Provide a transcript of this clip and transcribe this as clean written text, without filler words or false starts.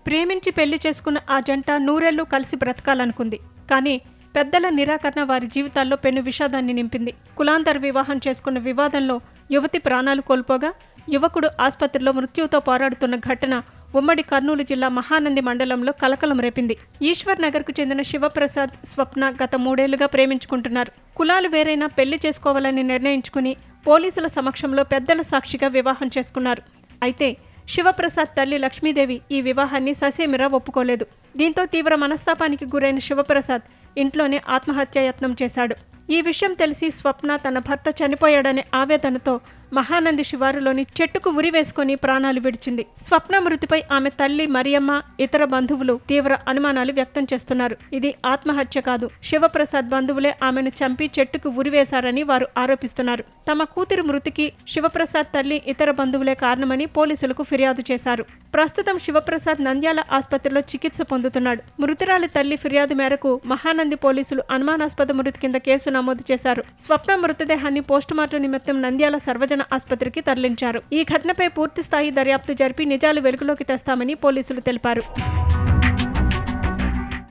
ప్రేమించి పెళ్లి చేసుకున్న ఆ జంట నూరేళ్లు కలిసి బ్రతకాలనుకుంది. కానీ పెద్దల నిరాకరణ వారి జీవితాల్లో పెను విషాదాన్ని నింపింది. కులాంతర వివాహం చేసుకున్న వివాదంలో యువతి ప్రాణాలు కోల్పోగా యువకుడు ఆసుపత్రిలో మృత్యువుతో పోరాడుతున్న ఘటన ఉమ్మడి కర్నూలు జిల్లా మహానంది మండలంలో కలకలం రేపింది. ఈశ్వర్ నగర్కు చెందిన శివప్రసాద్, స్వప్న గత 3 ఏళ్లుగా ప్రేమించుకుంటున్నారు. కులాలు వేరైనా పెళ్లి చేసుకోవాలని నిర్ణయించుకుని పోలీసుల సమక్షంలో పెద్దల సాక్షిగా వివాహం చేసుకున్నారు. అయితే శివప్రసాద్ తల్లి లక్ష్మీదేవి ఈ వివాహాన్ని ససేమిరా ఒప్పుకోలేదు. దీంతో తీవ్ర మనస్తాపానికి గురైన శివప్రసాద్ ఇంట్లోనే ఆత్మహత్యాయత్నం చేశాడు. ఈ విషయం తెలిసి స్వప్న తన భర్త చనిపోయాడనే ఆవేదనతో మహానంది శివారులోని చెట్టుకు ఉరివేసుకుని ప్రాణాలు విడిచింది. స్వప్న మృతిపై ఆమె తల్లి మరియమ్మ, ఇతర బంధువులు తీవ్ర అనుమానాలు వ్యక్తం చేస్తున్నారు. ఇది ఆత్మహత్య కాదు, శివప్రసాద్ బంధువులే ఆమెను చంపి చెట్టుకు ఉరివేశారని వారు ఆరోపిస్తున్నారు. తమ కూతురు మృతికి శివప్రసాద్ తల్లి, ఇతర బంధువులే కారణమని పోలీసులకు ఫిర్యాదు చేశారు. ప్రస్తుతం శివప్రసాద్ నంద్యాల ఆసుపత్రిలో చికిత్స పొందుతున్నాడు. మృతురాలి తల్లి ఫిర్యాదు మేరకు మహానంది పోలీసులు అనుమానాస్పద మృతి కింద కేసు నమోదు చేశారు. స్వప్న మృతదేహాన్ని పోస్టుమార్టం నిమిత్తం నంద్యాల సర్వజన ఆసుపత్రికి తరలించారు. ఈ ఘటనపై పూర్తి స్థాయి దర్యాప్తు జరిపి నిజాలు వెలుగులోకి తెస్తామని పోలీసులు తెలిపారు.